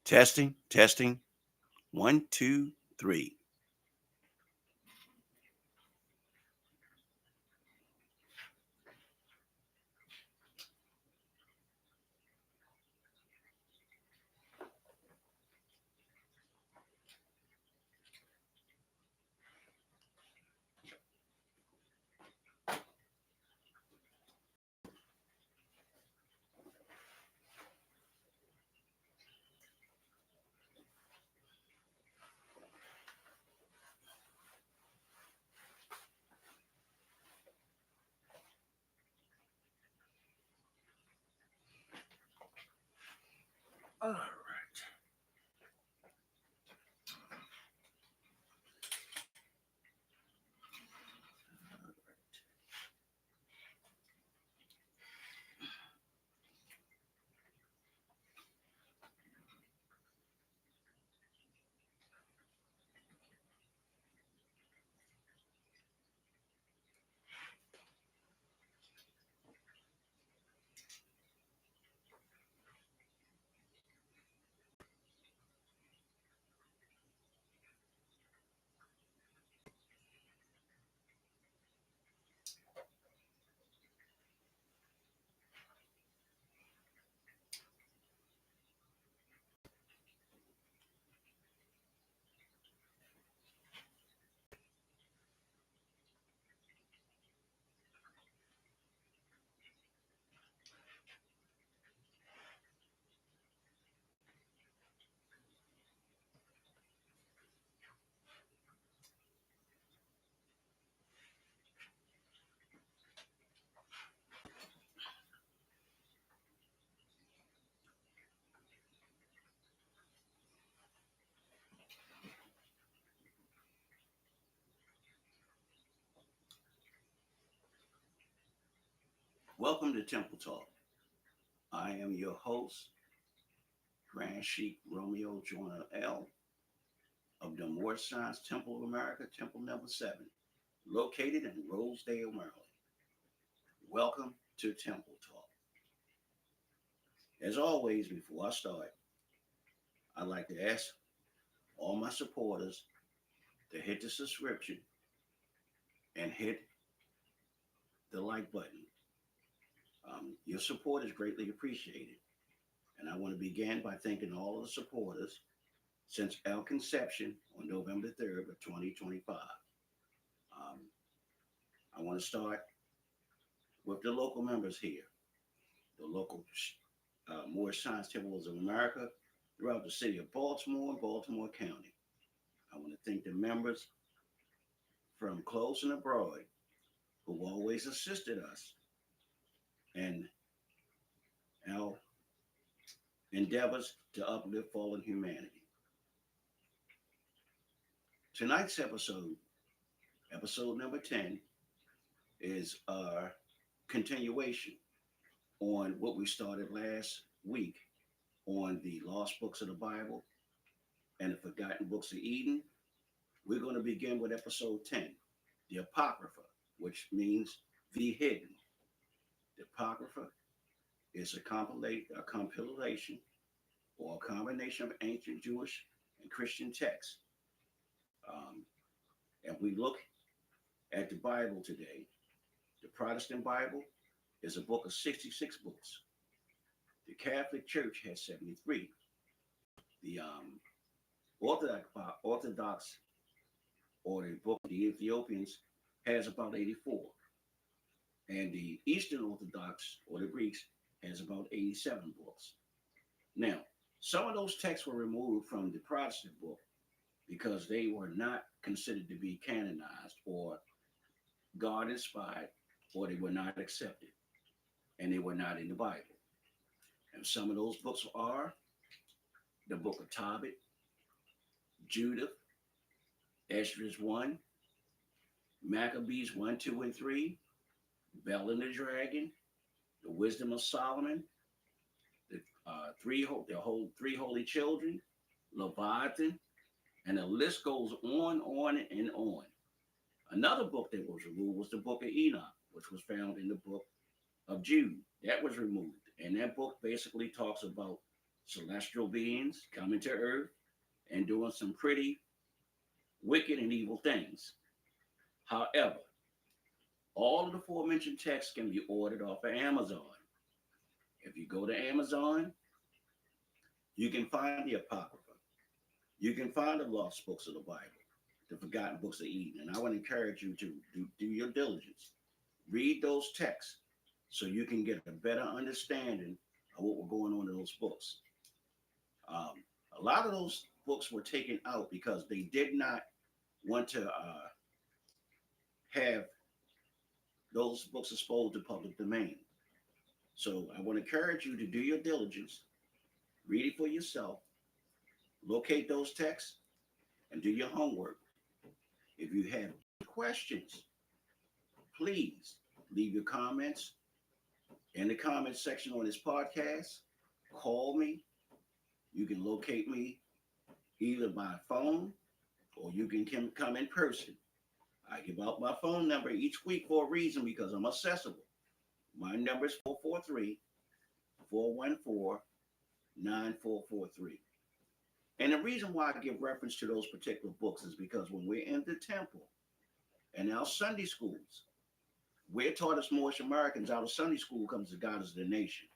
Testing, testing. One, two, three. All right. Welcome to Temple Talk. I am your host, Grand Sheik Romeo Joyner L. of the Moore Science Temple of America, Temple number 7, located in Rosedale, Maryland. Welcome to Temple Talk. As always, before I start, I'd like to ask all my supporters to hit the subscription and hit the like button. Your support is greatly appreciated. And I want to begin by thanking all of the supporters since our conception on November 3rd of 2025. Um, I want to start with the local members here, the local Moore Science Temples of America throughout the city of Baltimore and Baltimore County. I want to thank the members from close and abroad who always assisted us in our endeavors to uplift fallen humanity. Tonight's episode number 10, is our continuation on what we started last week on the lost books of the Bible and the forgotten books of Eden. We're going to begin with episode 10, the Apocrypha, which means the hidden. The Apocrypha is a compilation or a combination of ancient Jewish and Christian texts. And we look at the Bible today. The Protestant Bible is a book of 66 books. The Catholic Church has 73. The Orthodox or the book of the Ethiopians has about 84. And the Eastern Orthodox or the Greeks has about 87 books. Now, some of those texts were removed from the Protestant book because they were not considered to be canonized or God inspired, or they were not accepted, and they were not in the Bible. And some of those books are the book of Tobit, Judith, Esdras 1, Maccabees 1, 2, and 3, Bel and the Dragon, the Wisdom of Solomon, the three holy children, Leviathan, and the list goes on, and on. Another book that was removed was the book of Enoch, which was found in the book of Jude. That was removed. And that book basically talks about celestial beings coming to earth and doing some pretty wicked and evil things. However, all of the aforementioned texts can be ordered off of Amazon. If you go to Amazon, you can find the Apocrypha. You can find the lost books of the Bible, the forgotten books of Eden. And I would encourage you to do your diligence. Read those texts so you can get a better understanding of what was going on in those books. Um, a lot of those books were taken out because they did not want to have those books exposed to public domain. So I want to encourage you to do your diligence, read it for yourself, locate those texts, and do your homework. If you have questions, please leave your comments in the comment section on this podcast. Call me. You can locate me either by phone or you can come in person. I give out my phone number each week for a reason because I'm accessible. My number is 443-414-9443. And the reason why I give reference to those particular books is because when we're in the temple and our Sunday schools, we're taught as Moorish Americans out of Sunday school comes the God is the nation.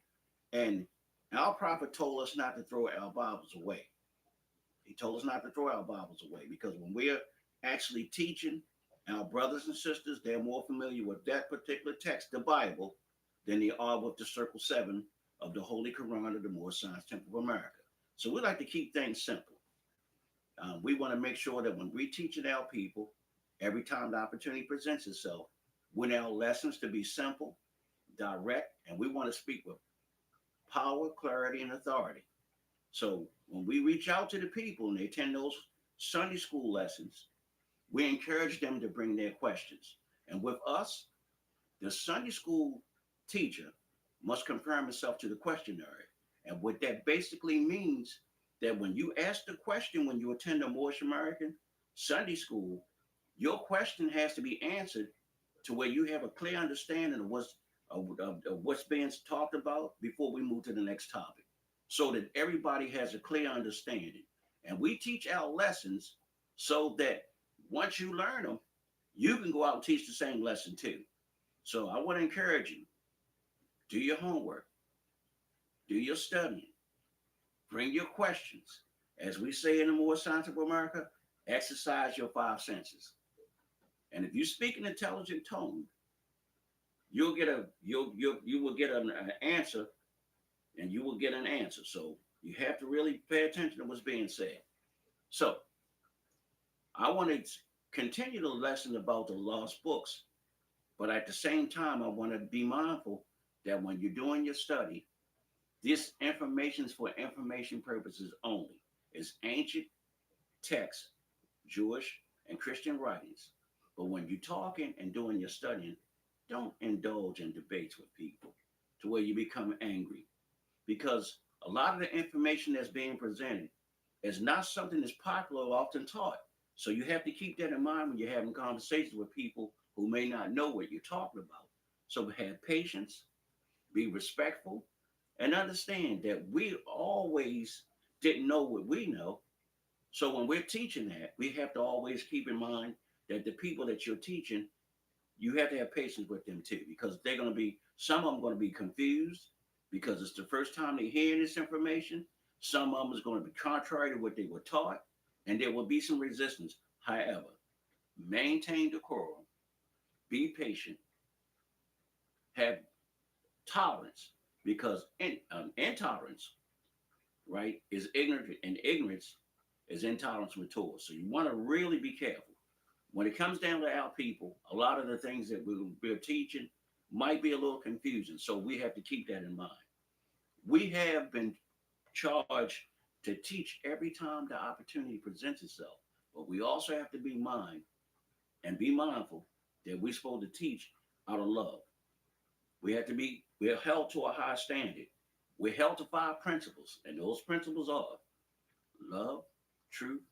And our prophet told us not to throw our Bibles away. He told us not to throw our Bibles away because when we're actually teaching our brothers and sisters, they're more familiar with that particular text, the Bible, than they are with the Circle 7 of the Holy Quran of the Moorish Science Temple of America. So we like to keep things simple. We want to make sure that when we teaching our people, every time the opportunity presents itself, we our lessons to be simple, direct, and we want to speak with power, clarity, and authority. So when we reach out to the people and they attend those Sunday school lessons, we encourage them to bring their questions. And with us, the Sunday school teacher must confirm himself to the questionnaire. And what that basically means that when you ask the question when you attend a Moorish American Sunday school, your question has to be answered to where you have a clear understanding of what's being talked about before we move to the next topic, so that everybody has a clear understanding. And we teach our lessons so that once you learn them, you can go out and teach the same lesson too. So I want to encourage you, do your homework, do your studying, bring your questions. As we say in the Moorish Science of America, exercise your five senses. And if you speak an intelligent tone, you will get an answer, and you will get an answer. So you have to really pay attention to what's being said. So I want to continue the lesson about the lost books, but at the same time, I want to be mindful that when you're doing your study, this information is for information purposes only. It's ancient texts, Jewish and Christian writings. But when you're talking and doing your studying, don't indulge in debates with people to where you become angry. Because a lot of the information that's being presented is not something that's popular or often taught. So you have to keep that in mind when you're having conversations with people who may not know what you're talking about. So have patience, be respectful, and understand that we always didn't know what we know. So when we're teaching that, we have to always keep in mind that the people that you're teaching, you have to have patience with them too, because they're going to be, some of them going to be confused because it's the first time they're hearing this information. Some of them is going to be contrary to what they were taught, and there will be some resistance. However, maintain decorum, be patient, have tolerance, because intolerance, right, is ignorant, and ignorance is intolerance mature. So you want to really be careful. When it comes down to our people, a lot of the things that we're teaching might be a little confusing. So we have to keep that in mind. We have been charged to teach every time the opportunity presents itself. But we also have to be mindful that we're supposed to teach out of love. We're held to a high standard. We're held to 5 principles, and those principles are love, truth,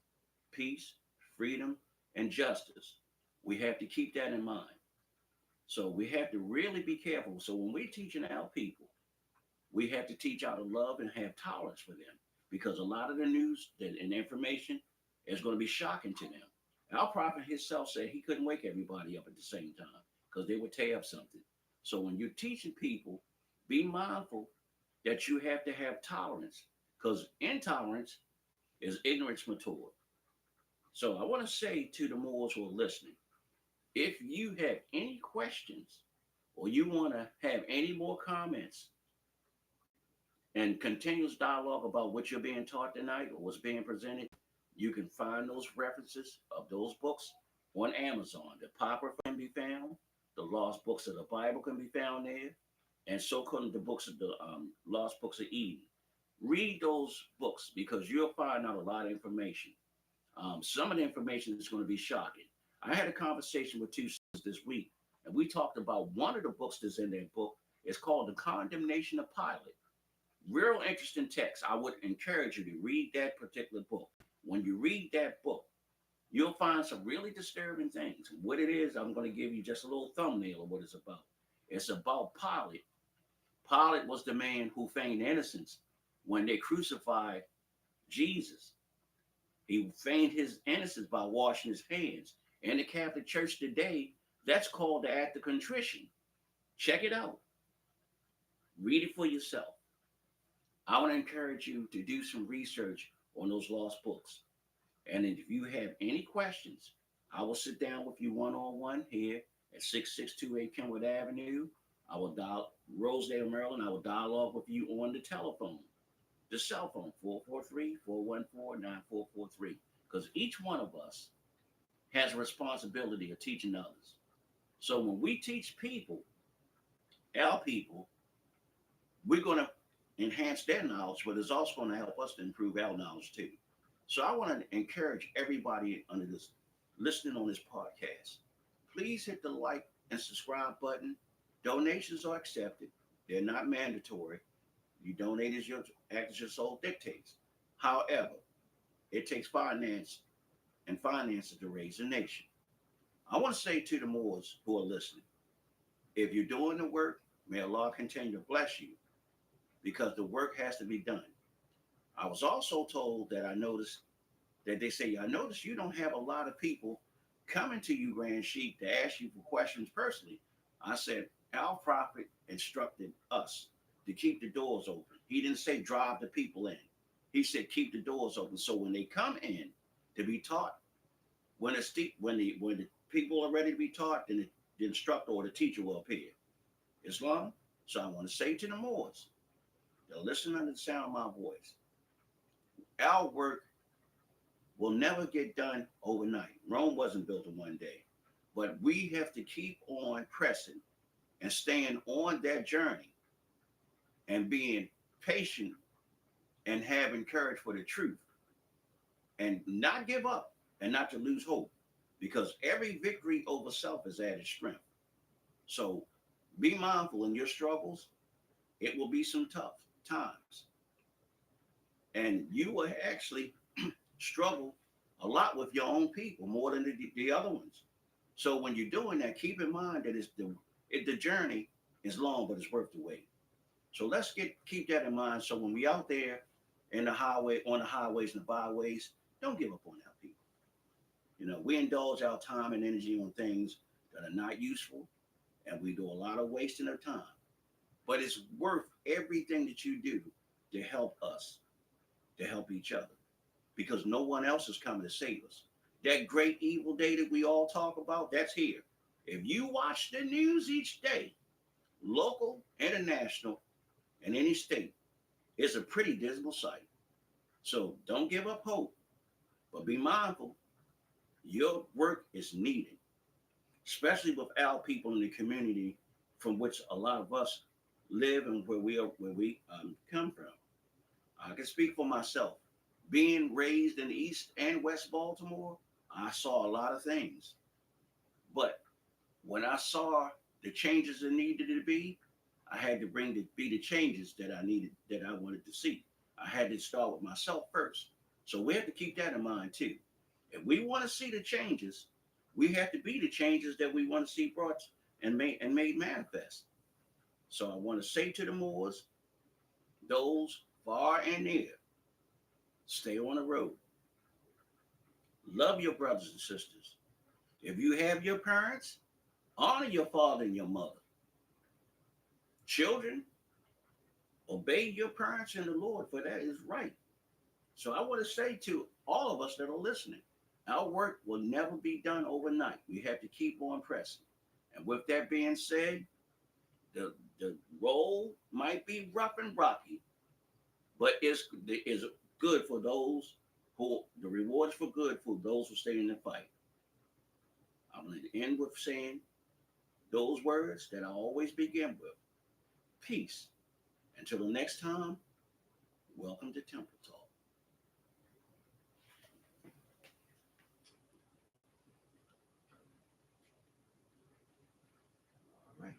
peace, freedom, and justice. We have to keep that in mind. So we have to really be careful. So when we're teaching our people, We have to teach out of love and have tolerance for them because a lot of the news and information is going to be shocking to them. Our prophet himself said he couldn't wake everybody up at the same time because they would tear up something. So when you're teaching people, be mindful that you have to have tolerance because intolerance is ignorance matured. So I want to say to the Moors who are listening, if you have any questions or you want to have any more comments and continuous dialogue about what you're being taught tonight or what's being presented, you can find those references of those books on Amazon. The Apocrypha can be found, the lost books of the Bible can be found there, and so can the books of the lost books of Eden. Read those books because you'll find out a lot of information. Some of the information is going to be shocking. I had a conversation with two sisters this week, and we talked about one of the books that's in their book. It's called The Condemnation of Pilate. Real interesting text. I would encourage you to read that particular book. When you read that book, you'll find some really disturbing things. What it is, I'm going to give you just a little thumbnail of what it's about. It's about Pilate. Pilate was the man who feigned innocence when they crucified Jesus. He feigned his innocence by washing his hands. In the Catholic Church today, that's called the act of contrition. Check it out. Read it for yourself. I want to encourage you to do some research on those lost books. And if you have any questions, I will sit down with you one-on-one here at 6628 Kenwood Avenue. I will dial Rosedale, Maryland. I will dialogue with you on the telephone, the cell phone, 443-414-9443. Because each one of us has a responsibility of teaching others. So when we teach people, our people, we're going to enhance their knowledge, but it's also going to help us to improve our knowledge too. So I want to encourage everybody under this listening on this podcast. Please hit the like and subscribe button. Donations are accepted. They're not mandatory. You donate as your act as your soul dictates. However, it takes finance and finances to raise a nation. I want to say to the Moors who are listening, if you're doing the work, may Allah continue to bless you because the work has to be done. I was also told that I noticed that they say, I noticed you don't have a lot of people coming to you, Grand Sheik, to ask you for questions personally. I said, our prophet instructed us to keep the doors open. He didn't say drive the people in. He said keep the doors open. So when they come in to be taught, when the people are ready to be taught, then the instructor or the teacher will appear. Islam. So I want to say to the Moors, they'll listen under the sound of my voice. Our work will never get done overnight. Rome wasn't built in one day. But we have to keep on pressing and staying on that journey and being patient and having courage for the truth and not give up and not to lose hope because every victory over self is added strength. So be mindful in your struggles. It will be some tough times. And you will actually struggle a lot with your own people more than the other ones. So when you're doing that, keep in mind that the journey is long, but it's worth the wait. So let's keep that in mind. So when we out there in the highway, on the highways and the byways, don't give up on our people. You know, we indulge our time and energy on things that are not useful, and we do a lot of wasting of time. But it's worth everything that you do to help us, to help each other, because no one else is coming to save us. That great evil day that we all talk about, that's here. If you watch the news each day, local, international, and any state, it's a pretty dismal sight. So don't give up hope, but be mindful. Your work is needed, especially with our people in the community from which a lot of us live and where we come from. I can speak for myself. Being raised in East and West Baltimore, I saw a lot of things. But when I saw the changes that needed to be, I had to be the changes that I wanted to see. I had to start with myself first. So we have to keep that in mind too. If we want to see the changes, we have to be the changes that we want to see brought and made manifest. So I want to say to the Moors, those far and near, stay on the road. Love your brothers and sisters. If you have your parents, honor your father and your mother. Children, obey your parents in the Lord, for that is right. So I want to say to all of us that are listening, our work will never be done overnight. We have to keep on pressing. And with that being said, the road might be rough and rocky, but it's good for those who the rewards for good for those who stay in the fight. I'm going to end with saying those words that I always begin with: peace. Until the next time, welcome to Temple Talk. All right.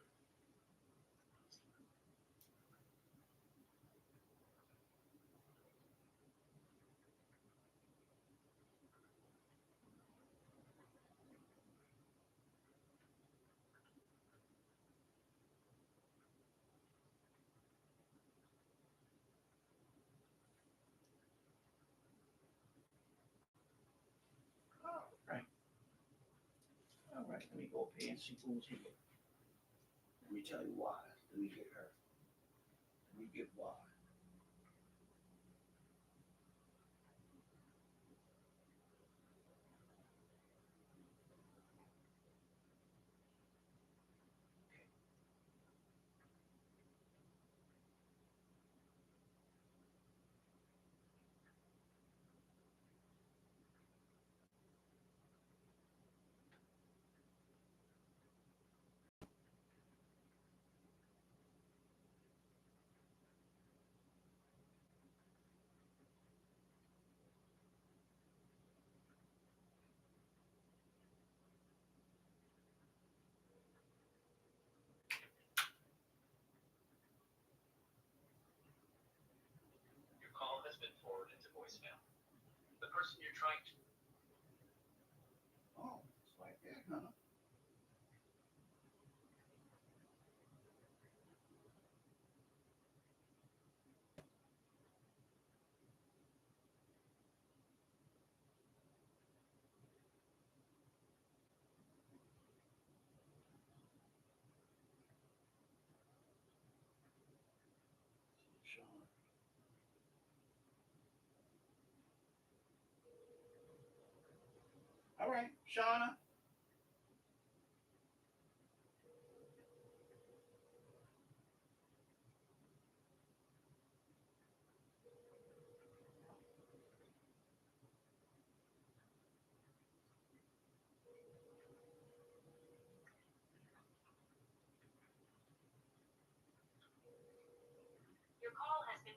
All right. All right. Let me go up here and see who's here. Let me tell you why. Let me get her. Let me get why. Your call has been forwarded to voicemail. The person you're trying to Oh, it's like that, huh? Sean. All right, Shauna. Your call has been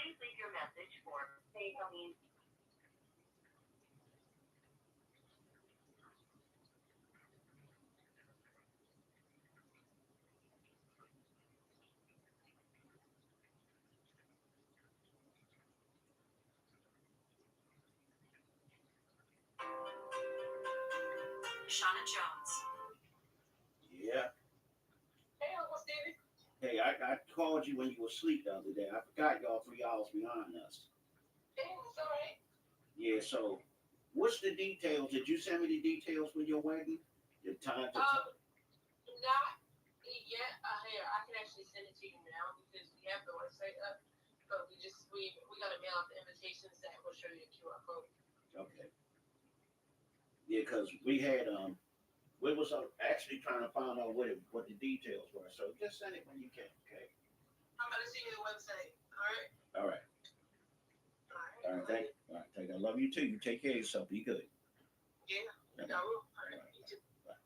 please leave your message for Faith. Shauna Jones. Yeah. Hey, Uncle Stevie. Hey, I called you when you were asleep the other day. I forgot y'all 3 hours behind us. Hey, it's all right. Yeah, so what's the details? Did you send me the details for your wedding? The time to Not yet. Here, I can actually send it to you now because we have the website up, but we got to mail out the invitations that will show you a QR code. Okay. Yeah, because we was actually trying to find out what the details were. So just send it when you can. Okay. I'm about to see your website. All right. All right. All right. All right. Thank you. I love you too. You take care of yourself. Be good. Yeah. Okay. I will. All All right. right. You too. Bye.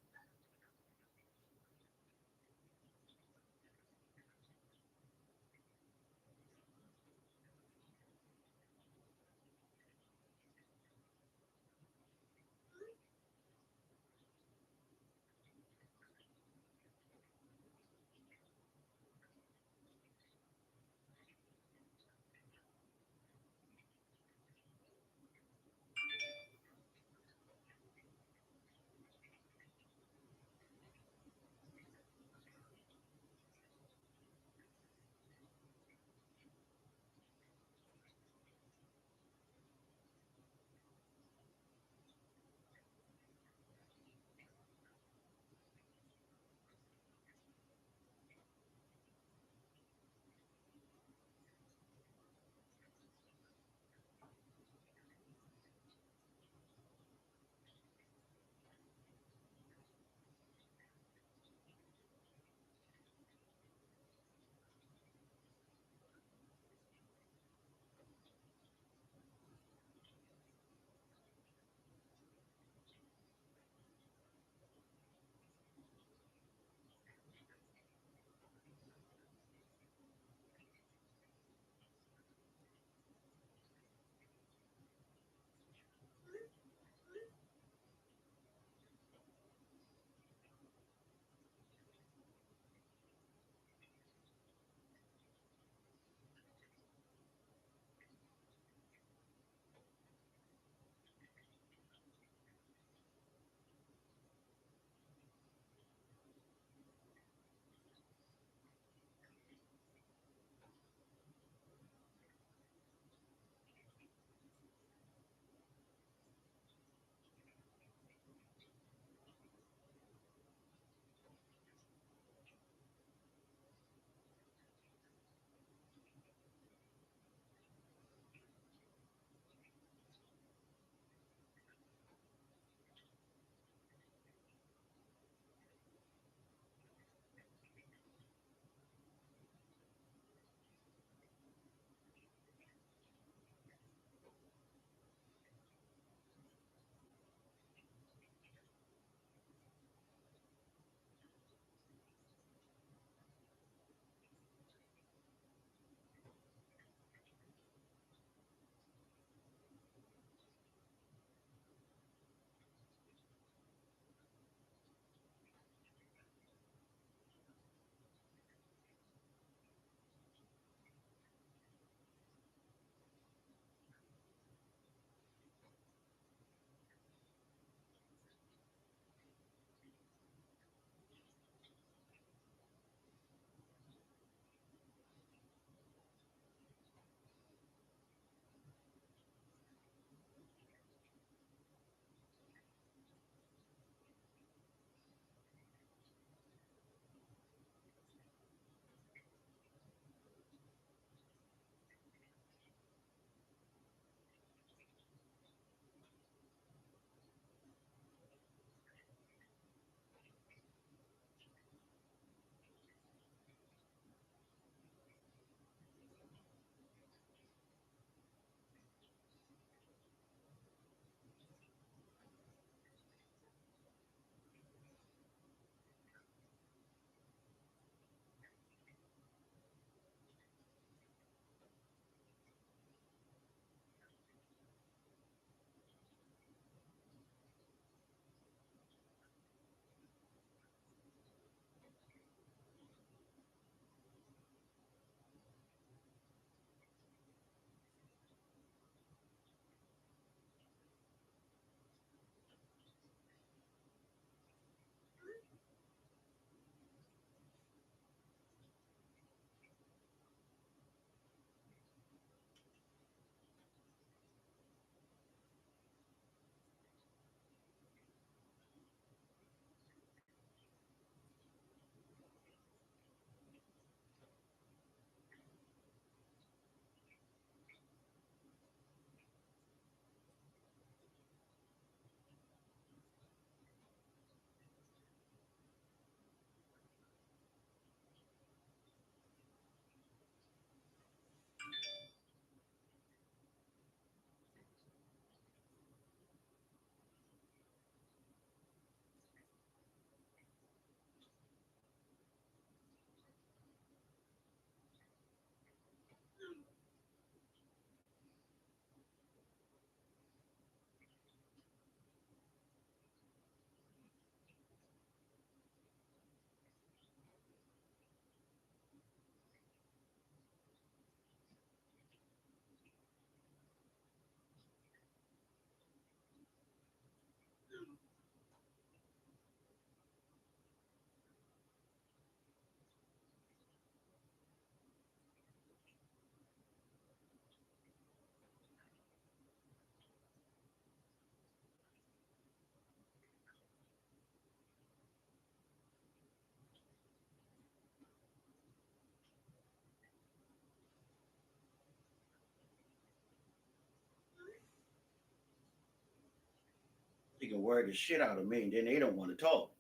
can worry the shit out of me, and then they don't want to talk.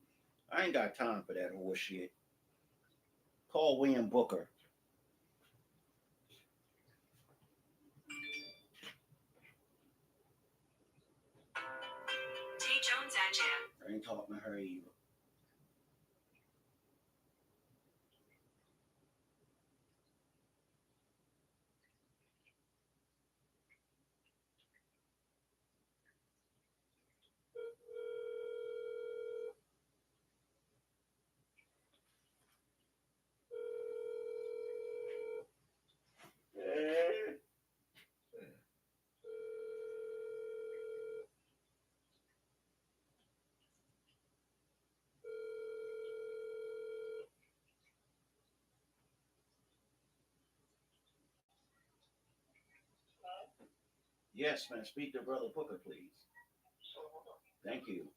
I ain't got time for that horse shit. Call William Booker. T. Jones and Jam. I ain't talking to her either. Yes, man. Speak to Brother Booker, please. Thank you.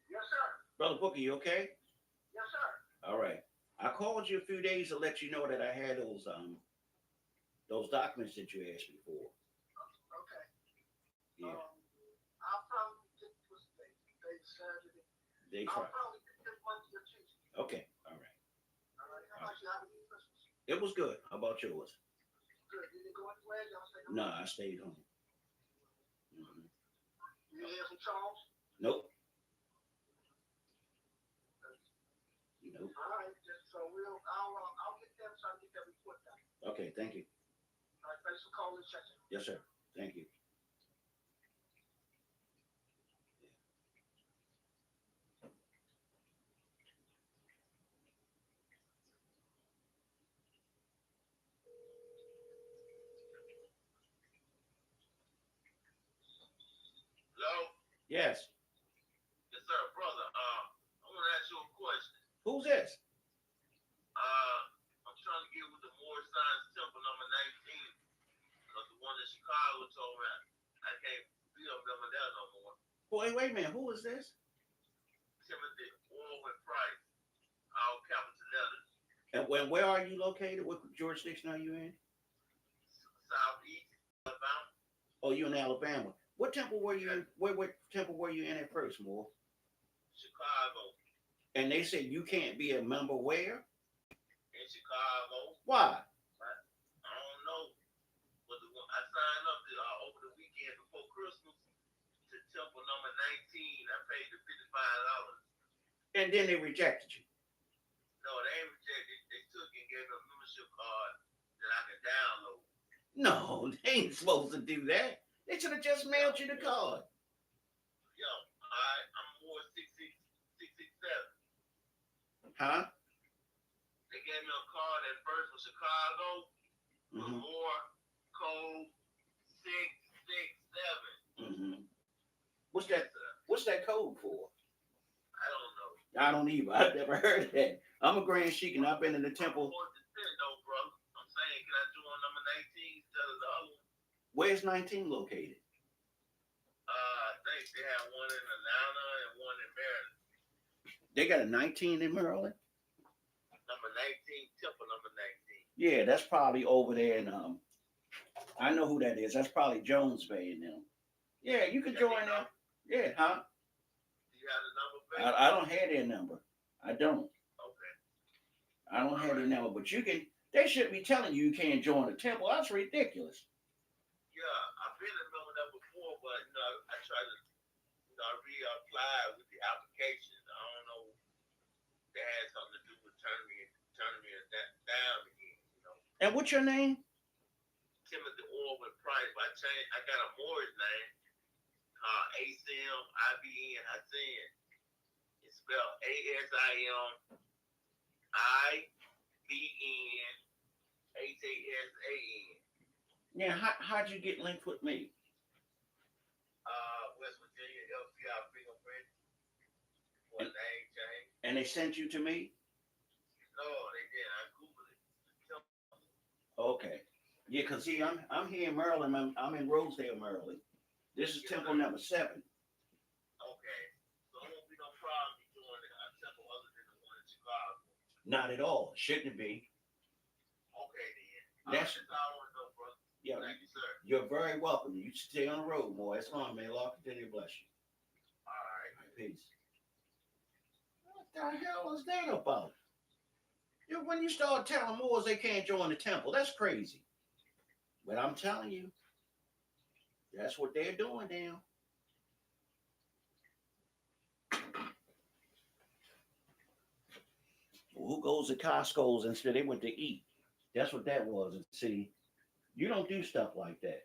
Yes, sir. Brother Booker, you okay? Yes, sir. All right. I called you a few days to let you know that I had those documents that you asked me for. Okay. Yeah. I'll probably get this day Saturday. They I'll try. probably get this Monday or Tuesday. Okay. All right. All right. How about you? Have a good Christmas? It was good. How about yours? Good. You didn't go anywhere? Y'all stay home? No, I stayed home. You hear from Charles? Nope. Nope. All right. So I'll get them so I can get that report done. Okay. Thank you. All right. Thanks for calling and checking. Yes, sir. Thank you. Hello? Yes. Yes, sir, brother. I want to ask you a question. Who's this? I'm trying to get with the Moore Science Temple number 19 because the one in Chicago told me I can't be up number there no more. Wait a minute. Who is this? Timothy Orwin Price, all capital letters. And where are you located? What jurisdiction are you in? Southeast Alabama. Oh, you in Alabama. What temple were you in? What temple were you in at first, Moore? Chicago. And they said you can't be a member where? In Chicago. Why? I don't know. But I signed up over the weekend before Christmas to temple number 19. I paid the $55. And then they rejected you. No, they ain't rejected. They took and gave me a membership card that I can download. No, they ain't supposed to do that. They should have just mailed you the card. Yo, I'm more 667. Huh? They gave me a card at first for Chicago. Mm-hmm. More code 667. Mm-hmm. What's that code for? I don't know. I don't either. I've never heard of that. I'm a Grand Sheik and I've been in the temple. No, bro. I'm saying, can I do on number 19 instead of the other one? Where's 19 located? I think they have one in Atlanta and one in Maryland. They got a 19 in Maryland? Number 19, Temple number 19. Yeah, that's probably over there in I know who that is. That's probably Jones Bay and them. Yeah, you can join them. Yeah, huh? Do you have the number, baby? I don't have their number. I don't. Okay. I don't have their number, but you can. They should be telling you can't join the temple. That's ridiculous. Yeah, I've been a member there before, but I try to reapply with the application. I don't know if that had something to do with turning me down again. And what's your name? Timothy Orwin Price. But I got a Morris name. ASIM IBN Hassan. It's spelled ASIM IBN HASAN. Yeah, how'd you get linked with me? West Virginia LCI fingerprint. For a name change. And they sent you to me? No, they didn't. I Googled it. Yeah, because see, I'm here in Maryland. I'm in Rosedale, Maryland. This is temple number 7. Okay. So there won't be no problem you joining a temple other than the one in Chicago. Not at all. Shouldn't it be? Okay, then. That's That's all I want to know, brother. yeah. Thank you, sir. You're very welcome. You stay on the road, boy. It's on, man. Lord continue to bless you. All right. All right, peace. What the hell is that about? When you start telling Moors they can't join the temple, that's crazy. But I'm telling you, that's what they're doing now. Who goes to Costco's instead? They went to eat. That's what that was. And see, you don't do stuff like that.